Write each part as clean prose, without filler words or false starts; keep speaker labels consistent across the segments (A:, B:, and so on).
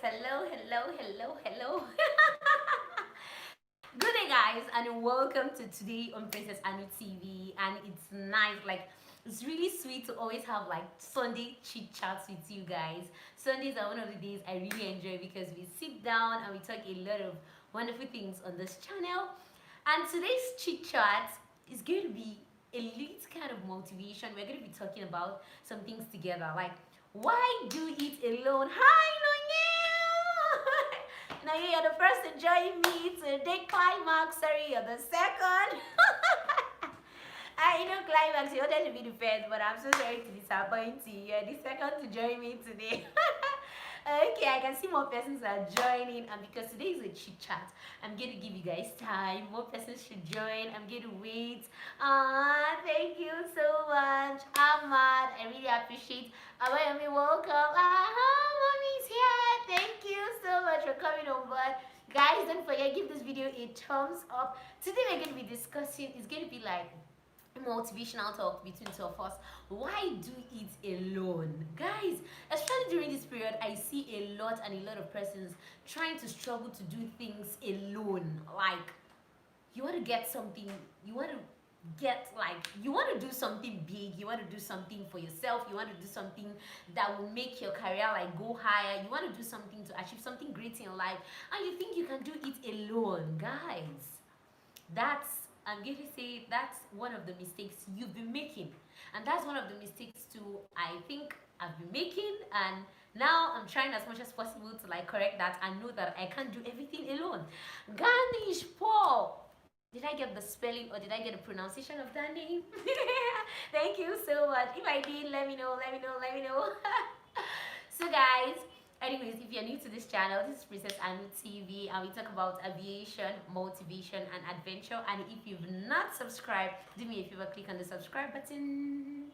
A: Hello. Good day, guys, and welcome to today on Princess Anu TV. And it's nice, like it's really sweet to always have like Sunday chit chats with you guys. Sundays are one of the days I really enjoy because we sit down and we talk a lot of wonderful things on this channel. And today's chit chat is going to be a little kind of motivation. We're going to be talking about some things together, like why do it alone? Hi, Nonya! Now you're the first to join me today. Climax, sorry, you're the second. I know Climax, you wanted to be the first, but I'm so sorry to disappoint you. You're the second to join me today. Okay, I can see more persons are joining, and because today is a chit chat, I'm going to give you guys time. More persons should join. I'm going to wait. Thank you so much, Ahmad. I really appreciate. Abayami, welcome. Mommy's here. Thank you so much for coming on board. Guys, don't forget, give this video a thumbs up. Today we're going to be discussing. It's going to be like motivational talk between two of us. Why do it alone? Guys, especially during this period, I see a lot of persons trying to struggle to do things alone. Like, you want to get something, you want to do something big, you want to do something for yourself, you want to do something that will make your career like go higher, you want to do something to achieve something great in life, and you think you can do it alone. Guys, I'm going to say that's one of the mistakes you've been making. And that's one of the mistakes too I think I've been making, and now I'm trying as much as possible to like correct that and know that I can't do everything alone. Garnish Paul. Did I get the spelling or did I get the pronunciation of that name? Thank you so much. If I did, let me know. So guys, anyways, if you're new to this channel, this is Princess Anu TV, and we talk about aviation, motivation, and adventure. And if you've not subscribed, do me a favor, click on the subscribe button.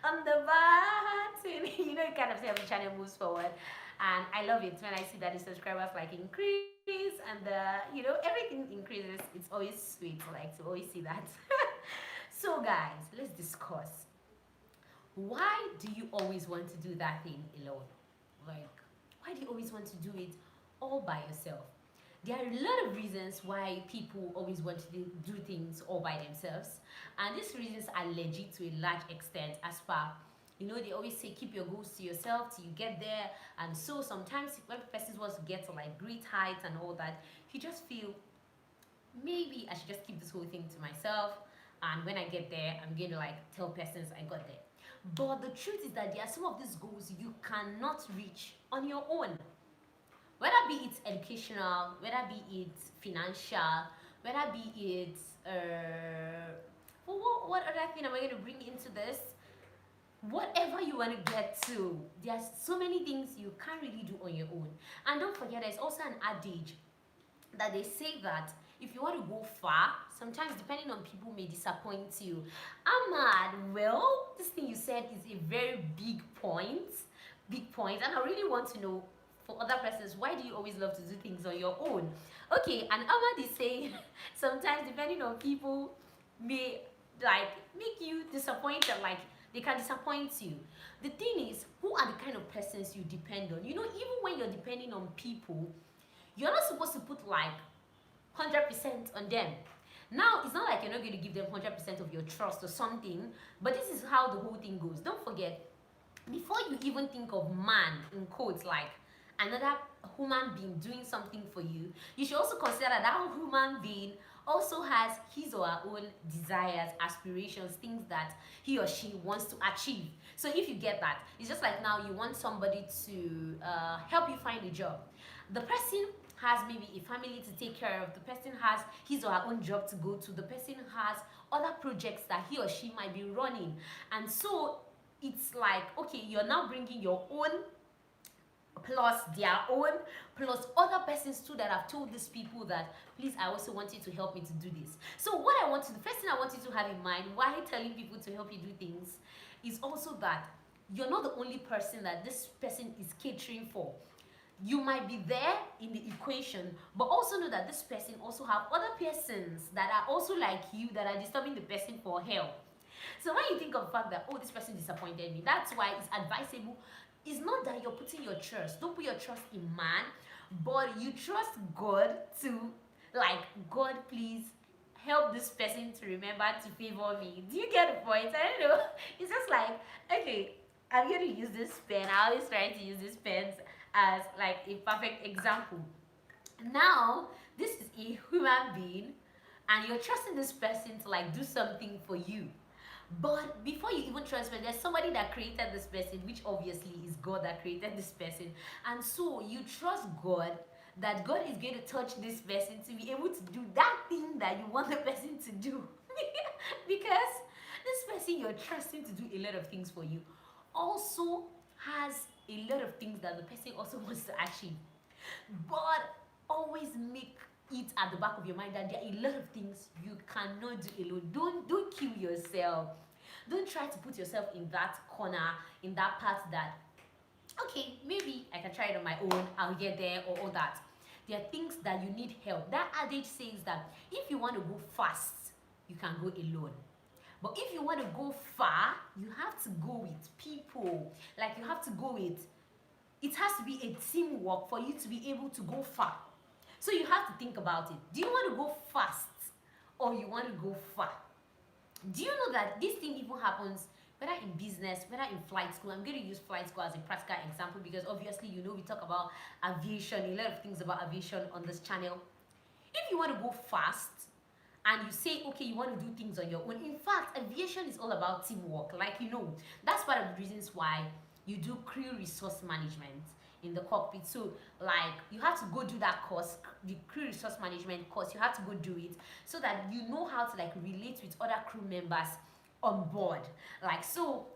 A: On the button. You know, it kind of see how the channel moves forward. And I love it when I see that the subscribers like increase and everything increases. It's always sweet, like to always see that. So guys, let's discuss. Why do you always want to do that thing alone? Like, why do you always want to do it all by yourself? There are a lot of reasons why people always want to do things all by themselves, and these reasons are legit to a large extent. As far they always say keep your goals to yourself till you get there, and so sometimes when person wants to get to like great heights and all that, you just feel maybe I should just keep this whole thing to myself, and when I get there I'm going to like tell persons I got there. But the truth is that there are some of these goals you cannot reach on your own. Whether be it educational, whether be it financial, whether be it what other thing am I going to bring into this? Whatever you want to get to, there's so many things you can't really do on your own. And don't forget, there's also an adage that they say that if you want to go far, sometimes depending on people may disappoint you. Ahmad, well, this thing you said is a very big point, and I really want to know for other persons, why do you always love to do things on your own? Okay, and Ahmad is saying sometimes depending on people may like make you disappointed, like they can disappoint you. The thing is, who are the kind of persons you depend on? Even when you're depending on people, you're not supposed to put like 100% on them. Now, it's not like you're not going to give them 100% of your trust or something, but this is how the whole thing goes. Don't forget, before you even think of man, in quotes, like another human being doing something for you, you should also consider that human being also has his or her own desires, aspirations, things that he or she wants to achieve. So if you get that, it's just like now you want somebody to help you find a job. The person has maybe a family to take care of, the person has his or her own job to go to, the person has other projects that he or she might be running, and so it's like, okay, you're now bringing your own plus their own plus other persons too that have told these people that please, I also want you to help me to do this. So the first thing I want you to have in mind while telling people to help you do things is also that you're not the only person that this person is catering for. You might be there in the equation, but also know that this person also have other persons that are also like you that are disturbing the person for help. So when you think of the fact that, oh, this person disappointed me, that's why it's advisable It's not that you're putting your trust. Don't put your trust in man, but you trust God to, like, God, please help this person to remember to favor me. Do you get the point? I don't know. It's just like, okay, I'm going to use this pen. I always try to use these pens as like a perfect example. Now, this is a human being, and you're trusting this person to like do something for you. But before you even trust me, there's somebody that created this person, which obviously is God that created this person. And so you trust God that God is going to touch this person to be able to do that thing that you want the person to do. Because this person you're trusting to do a lot of things for you also has a lot of things that the person also wants to achieve. But always make it at the back of your mind that there are a lot of things you cannot do alone. Don't kill yourself. Don't try to put yourself in that corner, in that part that, okay, maybe I can try it on my own, I'll get there, or all that. There are things that you need help. That adage says that if you want to go fast, you can go alone. But if you want to go far, you have to go with people. Like, you have to go with, it has to be a teamwork for you to be able to go far. So you have to think about it. Do you want to go fast or you want to go far? Do you know that this thing even happens whether in business, whether in flight school? I'm going to use flight school as a practical example because obviously, you know, we talk about aviation, a lot of things about aviation on this channel. If you want to go fast and you say, okay, you want to do things on your own, in fact, aviation is all about teamwork. Like, you know, that's one of the reasons why you do crew resource management in the cockpit. So like, you have to go do that course, the crew resource management course. You have to go do it so that you know how to like relate with other crew members on board. Like, so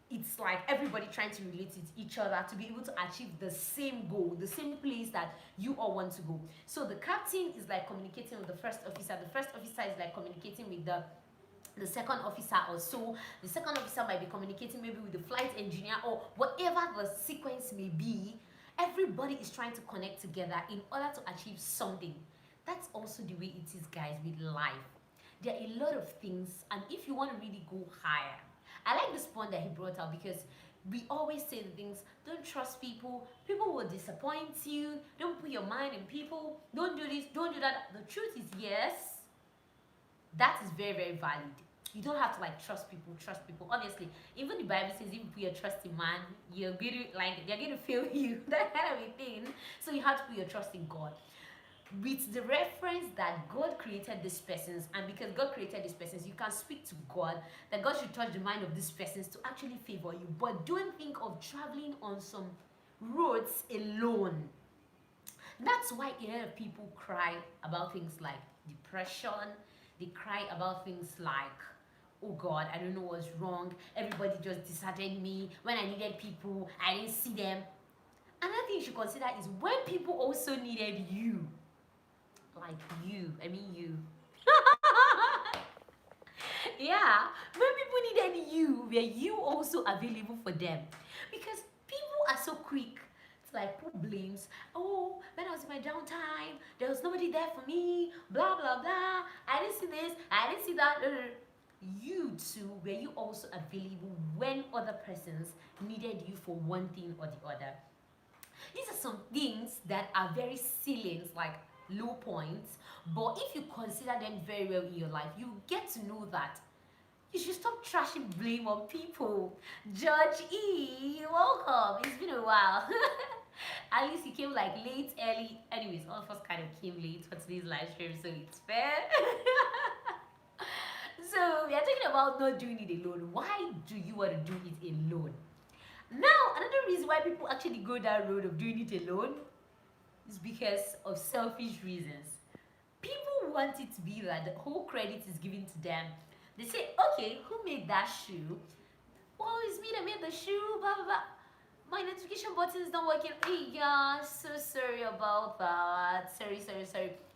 A: it's like everybody trying to relate with each other to be able to achieve the same goal, the same place that you all want to go. So the captain is like communicating with the first officer. The first officer is like communicating with the second officer, or so the second officer might be communicating maybe with the flight engineer, or whatever the sequence may be. Everybody is trying to connect together in order to achieve something. That's also the way it is, guys, with life. There are a lot of things, and if you want to really go higher, I like this point that he brought out, because we always say the things, don't trust people, people will disappoint you, don't put your mind in people, don't do this, don't do that. The truth is, yes, that is very, very valid. You don't have to like trust people. Obviously, even the Bible says if you put your trust in man, you're going to like, they're going to fail you. That kind of a thing. So you have to put your trust in God. With the reference that God created these persons, and because God created these persons, you can speak to God that God should touch the mind of these persons to actually favor you. But don't think of traveling on some roads alone. That's why a lot of people cry about things like depression. They cry about things like, oh God, I don't know what's wrong. Everybody just deserted me. When I needed people, I didn't see them. Another thing you should consider is when people also needed you. Like you. I mean you. Yeah. When people needed you, were you also available for them? Because people are so quick to like put blames. Oh, when I was in my downtime, there was nobody there for me. Blah, blah, blah. I didn't see this. I didn't see that. You too, were you also available when other persons needed you for one thing or the other? These are some things that are very salient, like low points, but if you consider them very well in your life, you get to know that you should stop trashing blame on people. Judge E, welcome. It's been a while. At least he came like late, early. Anyways, all of us kind of came late for today's live stream, so it's fair. So we are talking about not doing it alone. Why do you want to do it alone? Now, another reason why people actually go that road of doing it alone is because of selfish reasons. People want it to be that the whole credit is given to them. They say, okay, who made that shoe? Well, it's me that made the shoe, blah, blah, blah. My notification button is not working. Hey, yeah, so sorry about that. Sorry.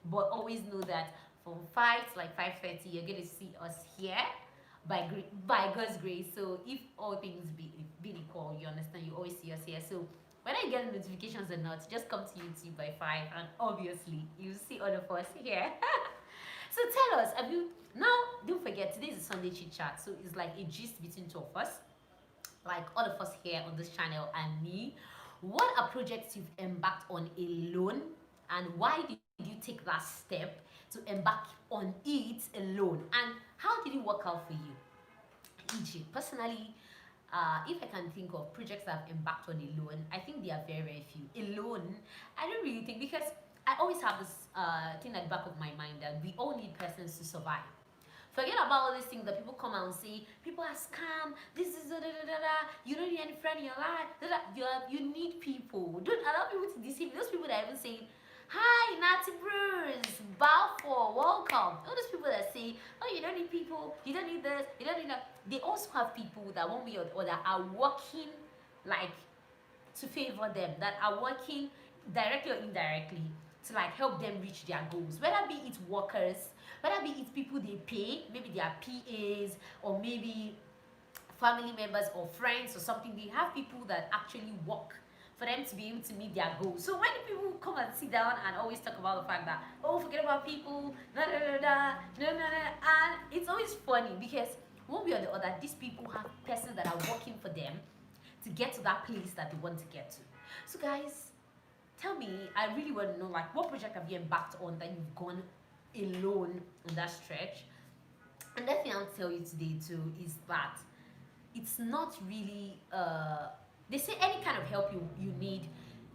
A: But always know that from 5 to like 5:30, you're going to see us here by God's grace. So if all things be equal, you understand, you always see us here. So whether you get notifications or not, just come to YouTube by 5 and obviously you see all of us here. So tell us, have you, now don't forget, today is a Sunday chit chat, so it's like a gist between two of us. like all of us here on this channel and me, what are projects you've embarked on alone, and why did you take that step to embark on it alone, and how did it work out for you? E.g., personally, if I can think of projects that I've embarked on alone, I think there are very, very few. Alone, I don't really think, because I always have this thing at the back of my mind that we all need persons to survive. Forget about all these things that people come out and say, people are scam, this is da da da da da, you don't need any friend in your life, da, da. You need people. Don't allow people to deceive you. Those people that are even saying, hi, Natty Bruce, bow for, welcome. All those people that say, oh, you don't need people, you don't need this, you don't need that. They also have people that one way or the other are working like to favor them, that are working directly or indirectly to like help them reach their goals, whether be it workers, whether be it people they pay, maybe they are PAs, or maybe family members or friends or something. They have people that actually work for them to be able to meet their goals. So when people come and sit down and always talk about the fact that, oh, forget about people, da da da da, no no no, and it's always funny because one way or the other, these people have persons that are working for them to get to that place that they want to get to. So guys, tell me, I really want to know, like, what project have you embarked on that you've gone alone on that stretch? And that thing I'll tell you today too is that it's not really they say any kind of help you need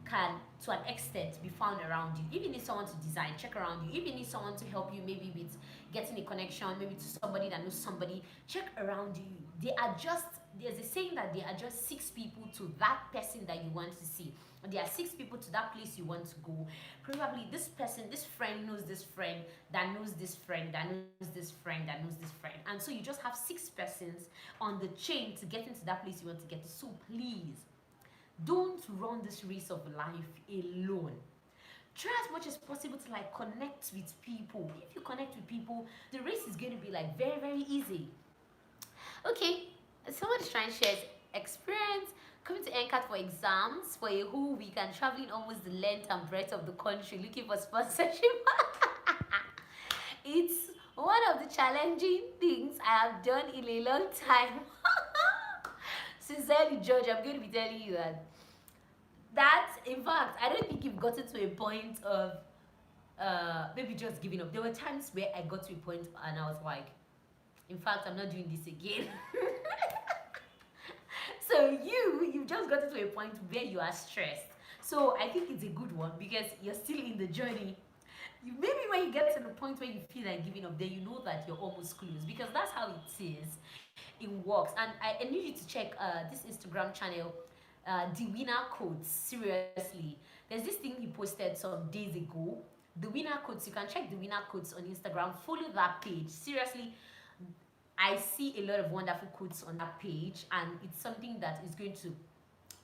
A: can to an extent be found around you. If you need someone to design, check around you. If you need someone to help you maybe with getting a connection, maybe to somebody that knows somebody, check around you. They are just, there's a saying that there are just 6 people to that person that you want to see. There are 6 people to that place you want to go. Probably this person, this friend knows this friend that knows this friend that knows this friend that knows this friend, and so you just have 6 persons on the chain to get into that place you want to get to. So please don't run this race of life alone. Try as much as possible to like connect with people. If you connect with people, the race is going to be like very, very easy. Okay, someone is trying to share his experience coming to NCAT for exams for a whole week and traveling almost the length and breadth of the country looking for sponsorship. It's one of the challenging things I have done in a long time. Sincerely, George, I'm going to be telling you that in fact, I don't think you've gotten to a point of maybe just giving up. There were times where I got to a point and I was like, in fact, I'm not doing this again. So you've just gotten to a point where you are stressed. So I think it's a good one because you're still in the journey. Maybe when you get to the point where you feel like giving up, then you know that you're almost close, because that's how it is. It works. And I need you to check this Instagram channel, the winner codes. Seriously, there's this thing he posted some days ago. The winner codes, you can check the winner codes on Instagram. Follow that page. Seriously, I see a lot of wonderful quotes on that page, and it's something that is going to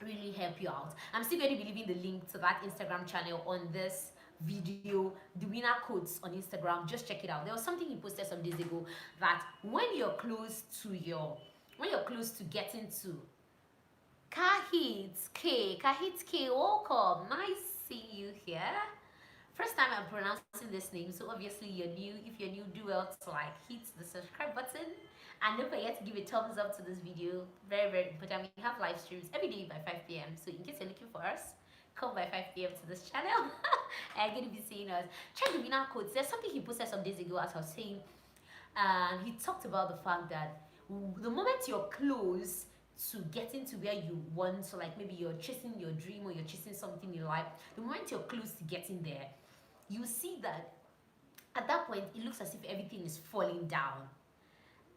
A: really help you out. I'm still going to be leaving the link to that Instagram channel on this video, the winner quotes on Instagram. Just check it out. There was something he posted some days ago that when you're close to getting to Kahit K, welcome, nice seeing you here. First time I'm pronouncing this name, so obviously you're new. If you're new, do well to like hit the subscribe button and don't forget to give a thumbs up to this video. Very, very important. We have live streams every day by 5 p.m. So in case you're looking for us, come by 5 p.m. to this channel. I'm going to be seeing us. Check the winner codes. There's something he posted some days ago, as I was saying. He talked about the fact that the moment you're close to getting to where you want, so like maybe you're chasing your dream or you're chasing something in life, the moment you're close to getting there, you see that at that point it looks as if everything is falling down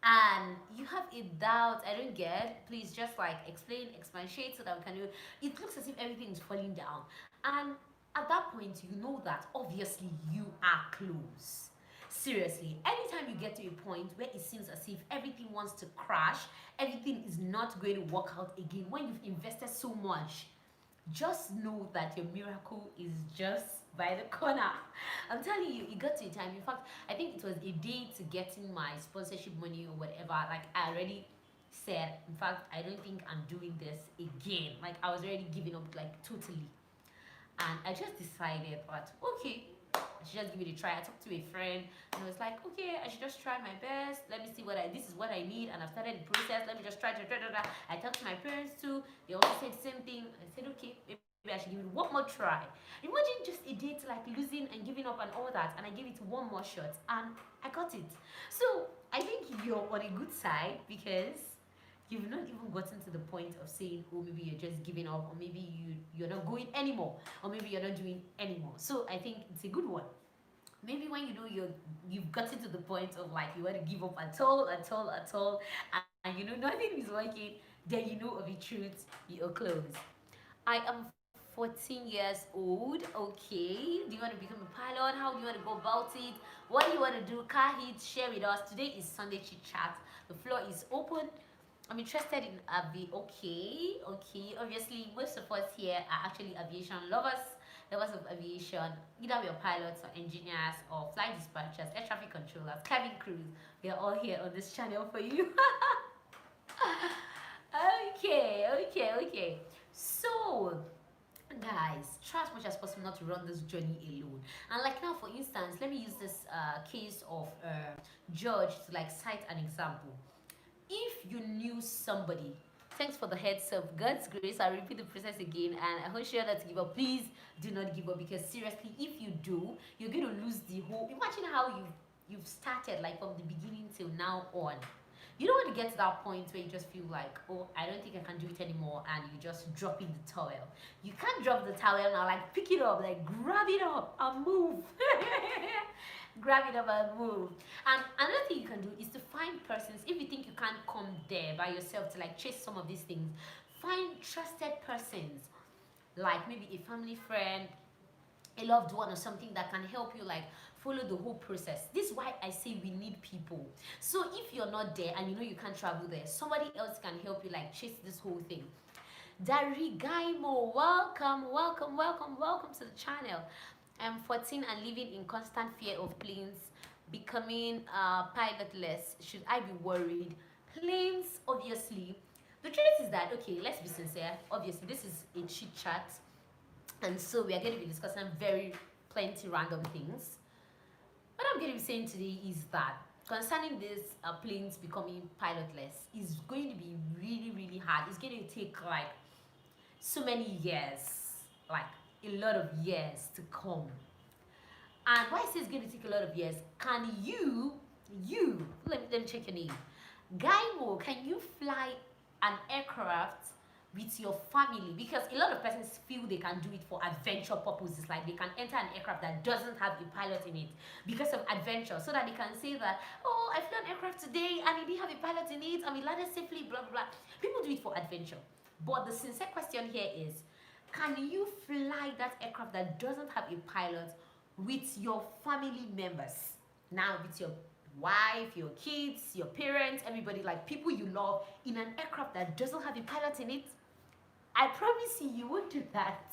A: and you have a doubt. I don't get, please just like expatiate so that we can do it. Looks as if everything is falling down, and at that point you know that obviously you are close. Seriously, anytime you get to a point where it seems as if everything wants to crash, everything is not going to work out again, when you've invested so much, just know that your miracle is just by the corner. I'm telling you, it got to a time. In fact, I think it was a day to getting my sponsorship money or whatever. Like I already said, in fact, I don't think I'm doing this again. Like I was already giving up, like totally. And I just decided that okay, I should just give it a try. I talked to a friend and I was like, okay, I should just try my best. Let me see this is what I need, and I've started the process. Let me just try. I talked to my parents too. They also said the same thing. I said, okay, maybe I should give it one more try. Imagine just a date like losing and giving up and all that, and I gave it one more shot and I got it. So I think you're on a good side because you've not even gotten to the point of saying, oh, maybe you're just giving up, or maybe you're not going anymore, or maybe you're not doing anymore. So I think it's a good one. Maybe when you know you've gotten to the point of like you want to give up at all, and you know nothing is working, then you know of the truth, you're close. I am 14 years old. Okay. Do you want to become a pilot? How do you want to go about it? What do you want to do? Car hit, share with us. Today is Sunday Chit Chat. The floor is open. I'm interested in okay. Obviously, most of us here are actually aviation lovers of aviation. Either we are pilots or engineers or flight dispatchers, air traffic controllers, cabin crews. We are all here on this channel for you. Okay. So, guys, try as much as possible not to run this journey alone. And like now, for instance, let me use this case of George to like cite an example. If you knew somebody, thanks for the heads up, God's grace, I'll repeat the process again, and I hope you not to give up. Please do not give up, because seriously, if you do, you're going to lose the whole. Imagine how you've started like from the beginning till now on. You don't want to get to that point where you just feel like, oh, I don't think I can do it anymore, and you just drop in the towel. You can't drop the towel now, like pick it up, like grab it up and move. Grab it up and move. And another thing you can do is to find persons. If you think you can't come there by yourself to like chase some of these things, find trusted persons, like maybe a family friend, a loved one, or something that can help you like follow the whole process. This is why I say we need people. So if you're not there and you know you can't travel there, somebody else can help you like chase this whole thing. Darigaimo, welcome to the channel. I'm 14 and living in constant fear of planes becoming pilotless. Should I be worried? Planes, obviously. The truth is that, okay, let's be sincere. Obviously, this is a chit chat, and so we are going to be discussing plenty random things. What I'm going to be saying today is that concerning this planes becoming pilotless is going to be really hard. It's going to take like so many years, like a lot of years to come. And why I say it's going to take a lot of years, can you let me check your name, Gaimo, can you fly an aircraft with your family? Because a lot of persons feel they can do it for adventure purposes, like they can enter an aircraft that doesn't have a pilot in it because of adventure, so that they can say that, oh, I flew an aircraft today and it didn't have a pilot in it and we landed safely, blah blah. People do it for adventure, but the sincere question here is, can you fly that aircraft that doesn't have a pilot with your family members? Now, with your wife, your kids, your parents, everybody, like people you love, in an aircraft that doesn't have a pilot in it? I promise you won't do that.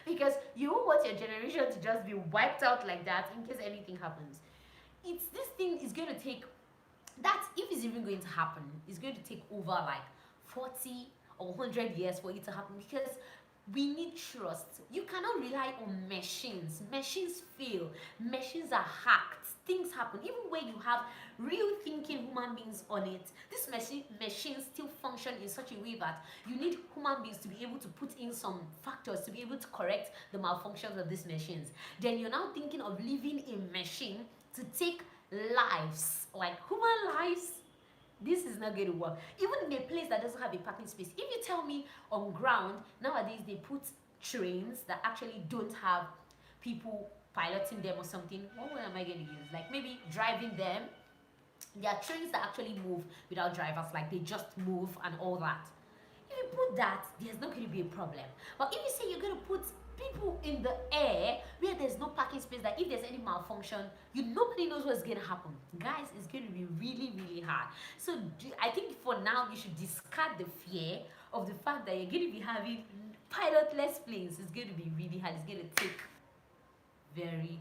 A: Because you won't want your generation to just be wiped out like that in case anything happens. This thing is going to take, that if it's even going to happen, it's going to take over like 40 or 100 years for it to happen, because we need trust. You cannot rely on machines. Machines fail. Machines are hacked. Things happen. Even when you have real thinking human beings on it, these machines still function in such a way that you need human beings to be able to put in some factors to be able to correct the malfunctions of these machines. Then you're now thinking of leaving a machine to take lives, like human lives. This is not going to work. Even in a place that doesn't have a parking space. If you tell me on ground, nowadays they put trains that actually don't have people piloting them or something, what word am I going to use? Like maybe driving them. There are trains that actually move without drivers, like they just move and all that. If you put that, there's not going to be a problem. But if you say you're going to put people in the air where there's no parking space, that if there's any malfunction, nobody knows what's going to happen. Guys, it's going to be really hard. So I think for now you should discard the fear of the fact that you're going to be having pilotless planes. It's going to be really hard. It's going to take very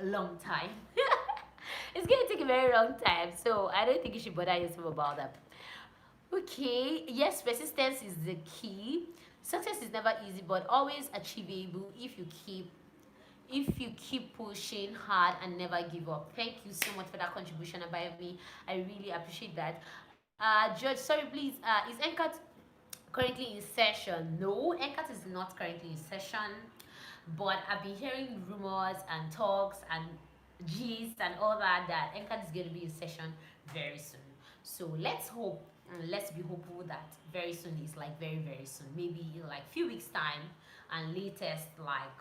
A: long time. It's going to take a very long time, so I don't think you should bother yourself about that. Okay, yes, persistence is the key. Success is is never easy, but always achievable if you keep pushing hard and never give up. Thank you so much for that contribution about me. I really appreciate that. George, sorry, please. Is NCAT currently in session? No, NCAT is not currently in session, but I've been hearing rumors and talks and gist and all that NCAT is going to be in session very soon. So let's hope and let's be hopeful that very soon is like very very soon, maybe in like few weeks time, and latest like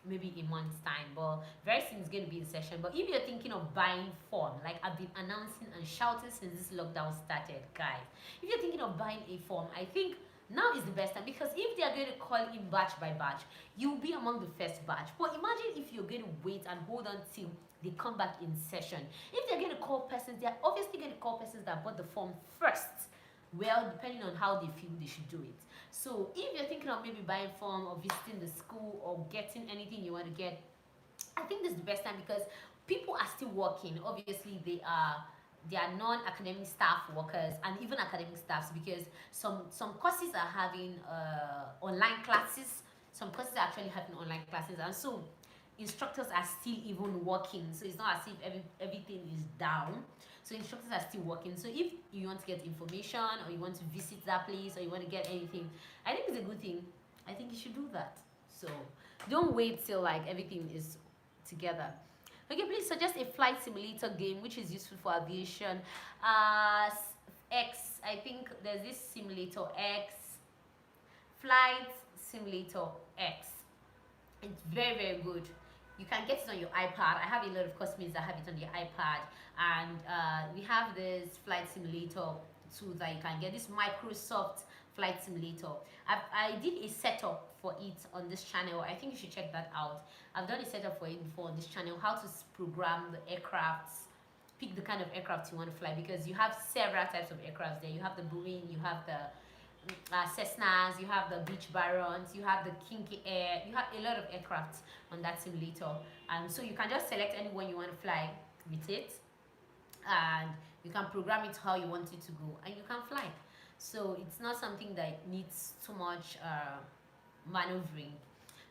A: maybe a month's time, but very soon it's going to be in session. But if you're thinking of buying form, like I've been announcing and shouting since this lockdown started, guys, if you're thinking of buying a form, I think now is the best time, because if they are going to call in batch by batch, you'll be among the first batch. But imagine if you're going to wait and hold on till they come back in session. If they're going to call persons, they're obviously going to call persons that bought the form first, well, depending on how they feel they should do it. So if you're thinking of maybe buying form or visiting the school or getting anything you want to get, I think this is the best time, because people are still working. Obviously they are non-academic staff workers and even academic staffs, because some courses are having online classes. Some courses are actually having online classes, and so instructors are still even working. So it's not as if everything is down. So instructors are still working. So if you want to get information, or you want to visit that place, or you want to get anything, I think it's a good thing. I think you should do that. So don't wait till like everything is together. Okay, please suggest a flight simulator game which is useful for aviation. X, I think there's this simulator X, flight simulator X. It's very very good. You can get it on your iPad. I have a lot of classmates that have it on their iPad, and we have this flight simulator too that you can get. This Microsoft flight simulator. I did a setup for it on this channel. I think you should check that out. I've done a setup for it before on this channel, how to program the aircrafts, pick the kind of aircraft you want to fly, because you have several types of aircrafts there. You have the Boeing, you have the Cessnas, you have the Beach Barons, you have the Kinky Air, you have a lot of aircrafts on that simulator, and so you can just select any one you want to fly with it, and you can program it how you want it to go, and you can fly. So it's not something that needs too much maneuvering.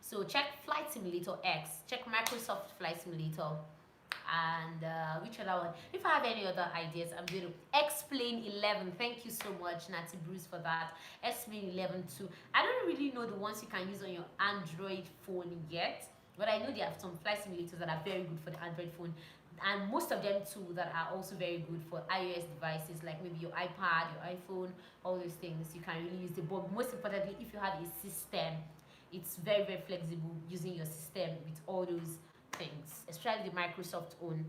A: So check Flight Simulator X, check Microsoft Flight Simulator, and which other one? If I have any other ideas, I'm going to Explain 11. Thank you so much, Natty Bruce, for that. Explain 11 too. I don't really know the ones you can use on your Android phone yet, but I know there are some flight simulators that are very good for the Android phone, and most of them too that are also very good for iOS devices, like maybe your iPad, your iPhone, all those things. You can really use it. But most importantly, if you have a system, it's very very flexible using your system with all those things, especially the Microsoft own.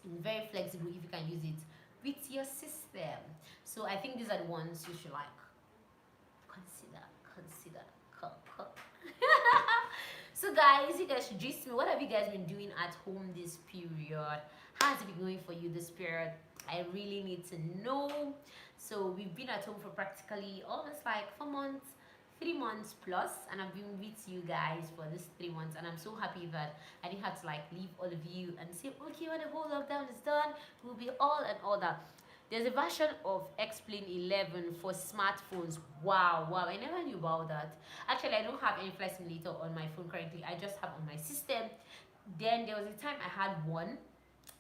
A: It's very flexible if you can use it with your system. So I think these are the ones you should like consider. So guys, you guys should gist me. What have you guys been doing at home this period? How has it been going for you this period? I really need to know. So we've been at home for practically almost like 4 months, 3 months plus, and I've been with you guys for this 3 months, and I'm so happy that I didn't have to like leave all of you and say, okay, when the whole lockdown is done, we'll be all and all that. There's a version of Explain 11 for smartphones. Wow, I never knew about that. Actually, I don't have any flight simulator on my phone currently. I just have on my system. Then there was a time I had one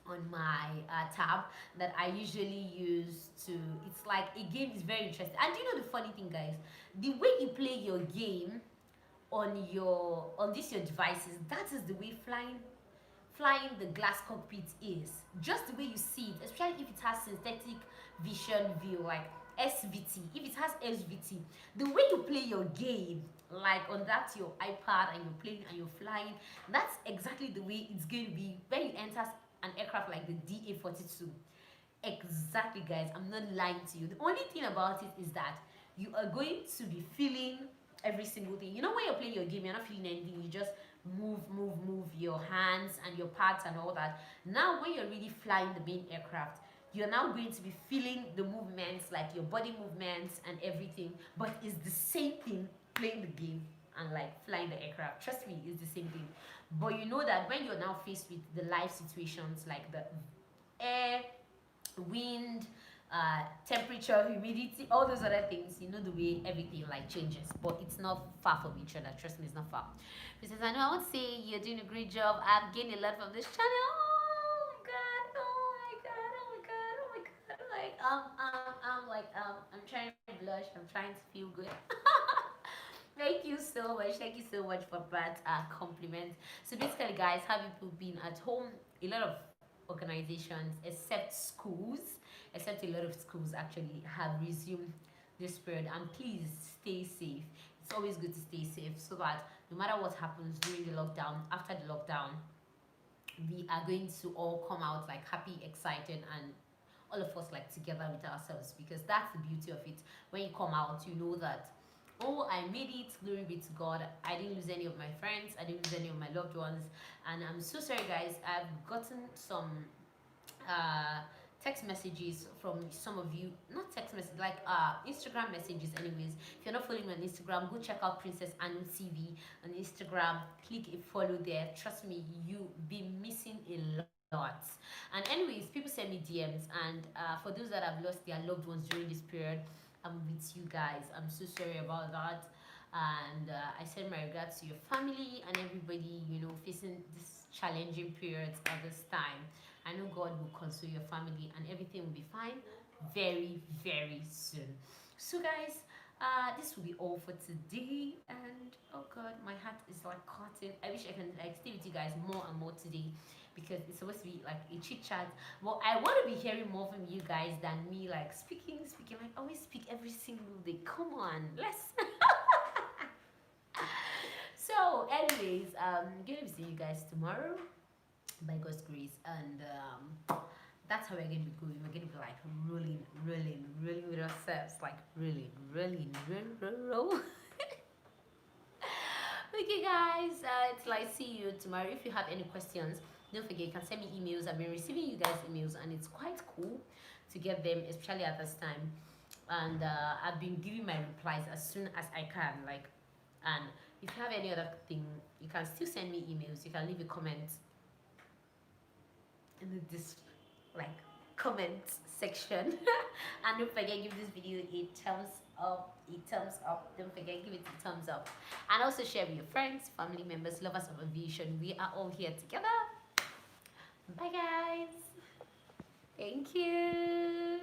A: on my tab that I usually use to, it's like a game is very interesting. And you know the funny thing, guys, the way you play your game on your devices, that is the way flying the glass cockpit is. Just the way you see it, especially if it has synthetic vision view like SVT. If it has SVT, the way you play your game, like on that your iPad, and you're playing and you're flying, that's exactly the way it's going to be when you enter an aircraft like the DA-42. Exactly, guys, I'm not lying to you. The only thing about it is that you are going to be feeling every single thing. You know, when you're playing your game, you're not feeling anything. You just move your hands and your parts and all that. Now when you're really flying the main aircraft, you're now going to be feeling the movements, like your body movements and everything, but it's the same thing playing the game and like flying the aircraft. Trust me, it's the same thing. But you know that when you're now faced with the life situations, like the air, wind, temperature, humidity, all those other things. You know the way everything like changes, but it's not far from each other. Trust me, it's not far. Because I know I would say you're doing a great job. I've gained a lot from this channel. Oh my god! Oh my god! Oh my god! Oh my god! I'm trying to blush. I'm trying to feel good. Thank you so much. Thank you so much for that compliment. So basically, guys, have people been at home? A lot of organizations, except a lot of schools actually have resumed this period. And please stay safe. It's always good to stay safe so that no matter what happens during the lockdown, after the lockdown, we are going to all come out like happy, excited, and all of us like together with ourselves, because that's the beauty of it. When you come out, you know that, oh, I made it, glory be to God. I didn't lose any of my friends, I didn't lose any of my loved ones. And I'm so sorry, guys. I've gotten some uh text messages from some of you, not text message, like Instagram messages. Anyways, if you're not following me on Instagram, go check out Princess Anu-TV on Instagram. Click a follow there. Trust me, you'll be missing a lot. And anyways, people send me DMs, and for those that have lost their loved ones during this period, I'm with you guys. I'm so sorry about that. And I send my regards to your family and everybody, facing this challenging periods at this time. I know God will console your family and everything will be fine very, very soon. So, guys, this will be all for today. And oh God, my heart is like cutting. I wish I can like stay with you guys more and more today, because it's supposed to be like a chit chat. Well, I want to be hearing more from you guys than me like speaking. Like I always speak every single day. Come on, let's. So, anyways, gonna be seeing you guys tomorrow by God's grace, and that's how we're gonna be going. We're gonna be like rolling with ourselves, like rolling. Okay, guys, till I see you tomorrow. If you have any questions, don't forget you can send me emails. I've been receiving you guys emails, and it's quite cool to get them, especially at this time. And I've been giving my replies as soon as I can. And if you have any other thing, you can still send me emails. You can leave a comment in this comment section. And don't forget, give this video a thumbs up. Don't forget, give it a thumbs up, and also share with your friends, family members, lovers of aviation. We are all here together. Bye, guys. Thank you.